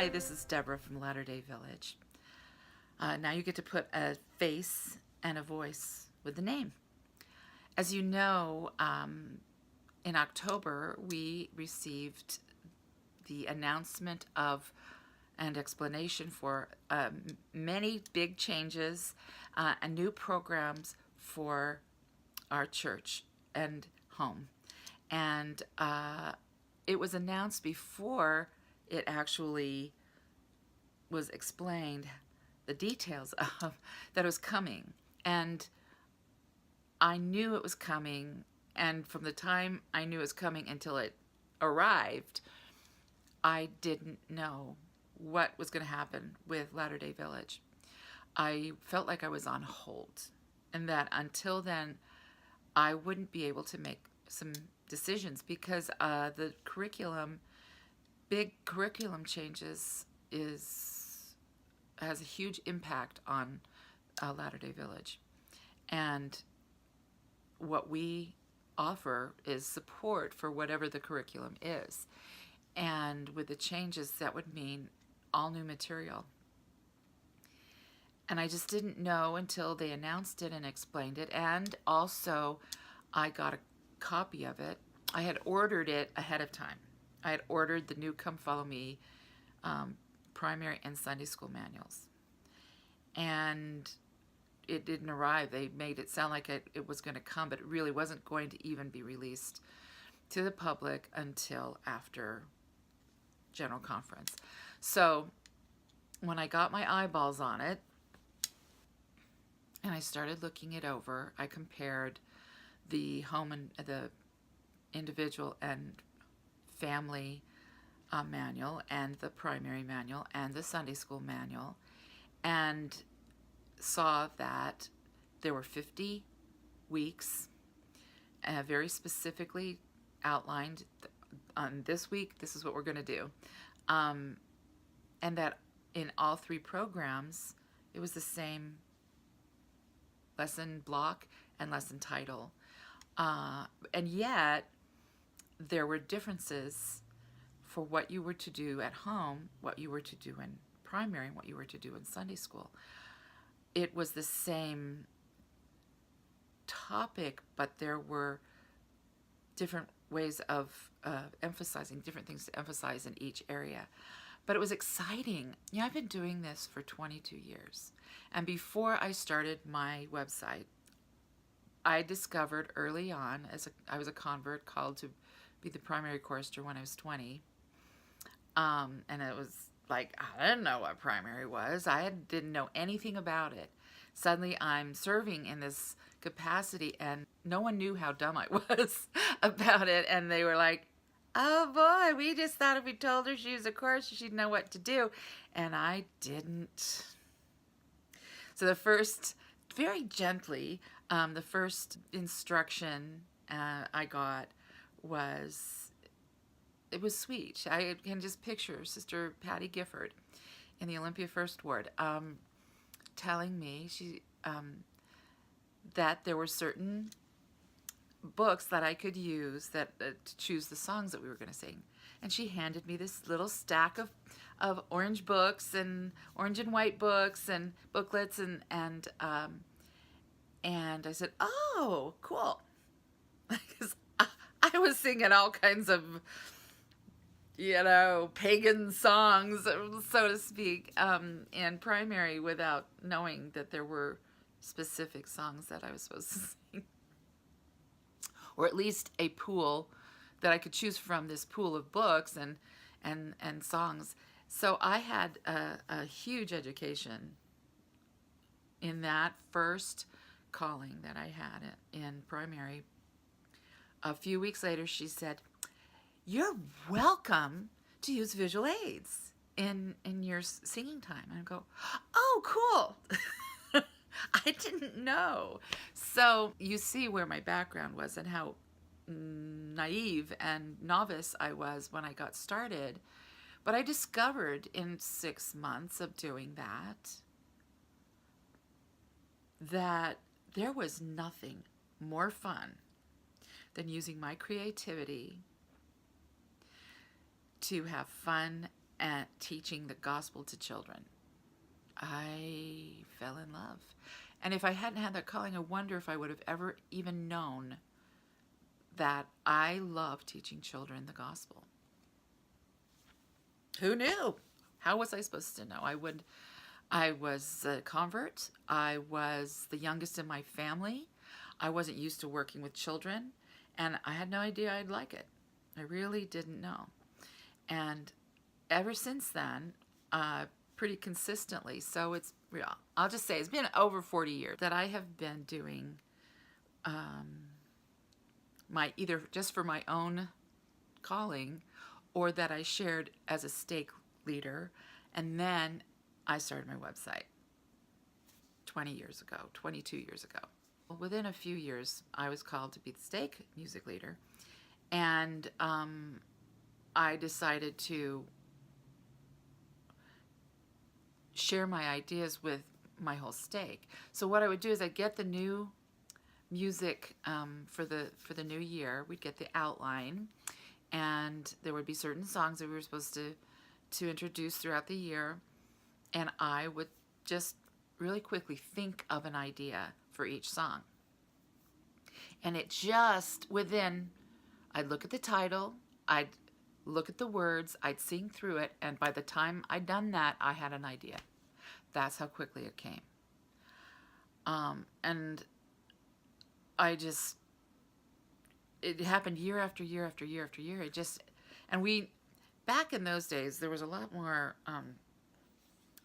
Hi, this is Deborah from Latter-day Village. Now you get to put a face and a voice with the name. As you know, in October, we received the announcement of and explanation for many big changes and new programs for our church and home. And it was announced before it actually was explained the details of that it was coming. And I knew it was coming, and from the time I knew it was coming until it arrived, I didn't know what was going to happen with Latter-day Village. I felt like I was on hold, and that until then I wouldn't be able to make some decisions because the big curriculum changes has a huge impact on Latter-day Village. And what we offer is support for whatever the curriculum is. And with the changes, that would mean all new material. And I just didn't know until they announced it and explained it. And also, I got a copy of it. I had ordered it ahead of time. I had ordered the new Come Follow Me primary and Sunday school manuals. And it didn't arrive. They made it sound like it was going to come, but it really wasn't going to even be released to the public until after General Conference. So when I got my eyeballs on it and I started looking it over, I compared the home and the individual and family manual and the primary manual and the Sunday school manual, and saw that there were 50 weeks very specifically outlined on this week, this is what we're going to do. And that in all three programs, it was the same lesson block and lesson title. And yet, there were differences for what you were to do at home, what you were to do in primary, and what you were to do in Sunday school. It was the same topic, but there were different ways of emphasizing, different things to emphasize in each area. But it was exciting. You know, I've been doing this for 22 years. And before I started my website, I discovered early on, I was a convert called to be the primary chorister when I was 20. And it was like, I didn't know what primary was. Didn't know anything about it. Suddenly I'm serving in this capacity and no one knew how dumb I was about it. And they were like, oh boy, we just thought if we told her she was a chorister, she'd know what to do. And I didn't. So very gently, the first instruction I got it was sweet. I can just picture Sister Patty Gifford in the Olympia First Ward telling me that there were certain books that I could use to choose the songs that we were going to sing. And she handed me this little stack of orange books and orange and white books and booklets and I said, oh, cool. Because I was singing all kinds of, pagan songs, so to speak, in primary without knowing that there were specific songs that I was supposed to sing. Or at least a pool that I could choose from, this pool of books and songs. So I had a huge education in that first calling that I had in primary. A few weeks later, she said, you're welcome to use visual aids in your singing time. And I go, oh, cool. I didn't know. So you see where my background was and how naive and novice I was when I got started. But I discovered in 6 months of doing that there was nothing more fun than using my creativity to have fun at teaching the gospel to children. I fell in love. And if I hadn't had that calling, I wonder if I would have ever even known that I love teaching children the gospel. Who knew? How was I supposed to know? I was a convert. I was the youngest in my family. I wasn't used to working with children, and I had no idea I'd like it. I really didn't know. And ever since then, pretty consistently, so I'll just say it's been over 40 years that I have been doing my, either just for my own calling, or that I shared as a stake leader. And then I started my website 22 years ago. Within a few years, I was called to be the stake music leader. And I decided to share my ideas with my whole stake. So what I would do is I'd get the new music for the new year. We'd get the outline, and there would be certain songs that we were supposed to introduce throughout the year, and I would just really quickly think of an idea for each song. And it just I'd look at the title, I'd look at the words, I'd sing through it, and by the time I'd done that, I had an idea. That's how quickly it came. And it happened year after year after year after year. Back in those days, there was a lot more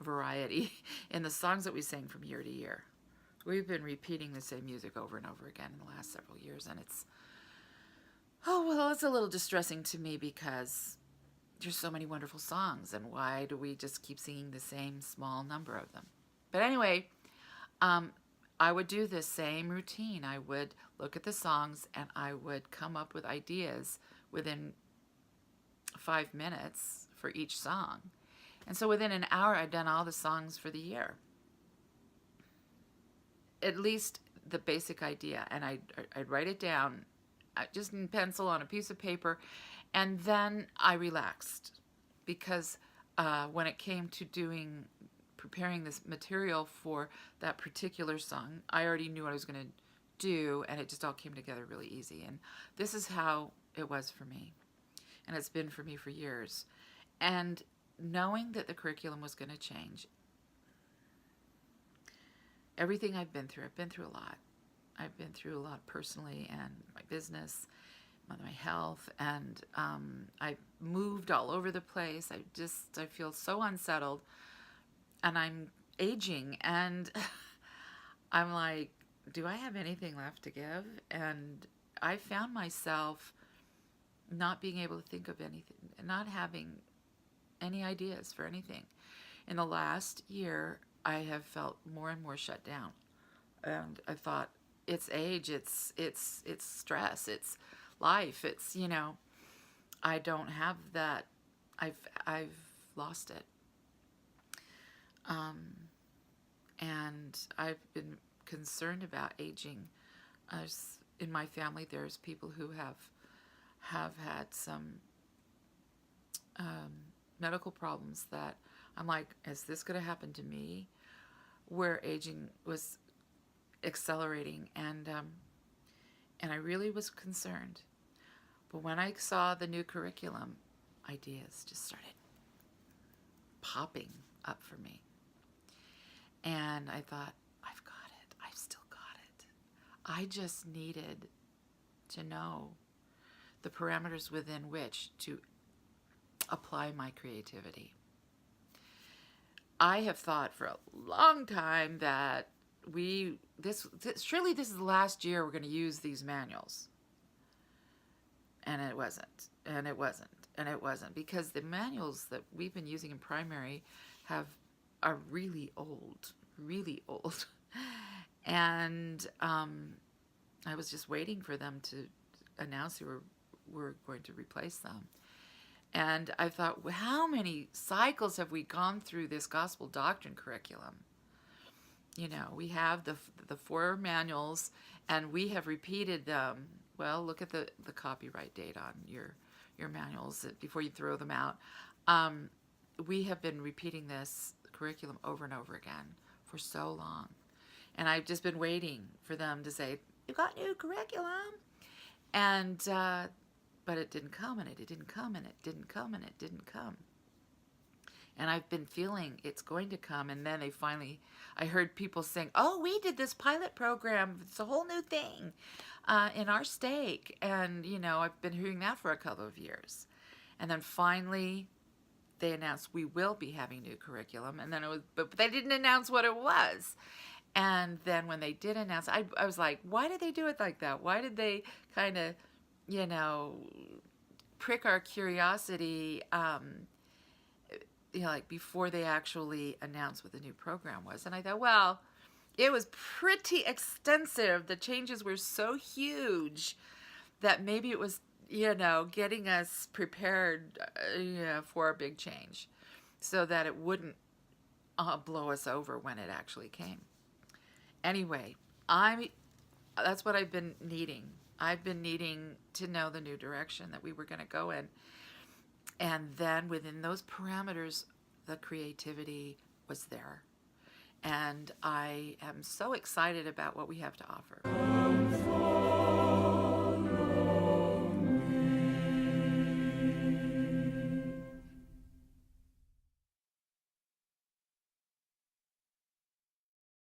variety in the songs that we sang from year to year. We've been repeating the same music over and over again in the last several years, and it's a little distressing to me because there's so many wonderful songs, and why do we just keep singing the same small number of them? But anyway, I would do the same routine. I would look at the songs, and I would come up with ideas within 5 minutes for each song. And so within an hour, I'd done all the songs for the year. At least the basic idea. And I'd write it down just in pencil on a piece of paper. And then I relaxed, because when it came to preparing this material for that particular song, I already knew what I was going to do, and it just all came together really easy. And this is how it was for me. And it's been for me for years. And knowing that the curriculum was going to change, everything I've been through a lot. I've been through a lot personally, and my business, my health, and I've moved all over the place. I feel so unsettled, and I'm aging, and I'm like, do I have anything left to give? And I found myself not being able to think of anything, not having any ideas for anything. In the last year, I have felt more and more shut down, and I thought, it's age, it's stress, it's life, it's, I don't have that. I've lost it. And I've been concerned about aging. In my family, there's people who have had some medical problems that I'm like, is this going to happen to me? Where aging was accelerating, and I really was concerned. But when I saw the new curriculum, ideas just started popping up for me. And I thought, I've got it. I've still got it. I just needed to know the parameters within which to apply my creativity. I have thought for a long time that surely this is the last year we're going to use these manuals. And it wasn't. And it wasn't. And it wasn't. Because the manuals that we've been using in primary are really old. Really old. And I was just waiting for them to announce who were going to replace them. And I thought, well, how many cycles have we gone through this gospel doctrine curriculum? We have the 4 manuals, and we have repeated them. Well, look at the copyright date on your manuals before you throw them out. we have been repeating this curriculum over and over again for so long. And I've just been waiting for them to say, "You got new curriculum." And, but it didn't come, and it didn't come, and it didn't come, and it didn't come. And I've been feeling it's going to come. And then I heard people saying, "Oh, we did this pilot program. It's a whole new thing in our state." And, I've been hearing that for a couple of years. And then finally, they announced we will be having new curriculum. And then but they didn't announce what it was. And then when they did announce, I was like, why did they do it like that? Why did they kind of, prick our curiosity, like before they actually announced what the new program was? And I thought, well, it was pretty extensive. The changes were so huge that maybe it was, getting us prepared for a big change so that it wouldn't blow us over when it actually came. Anyway, that's what I've been needing. I've been needing to know the new direction that we were going to go in. And then within those parameters, the creativity was there. And I am so excited about what we have to offer.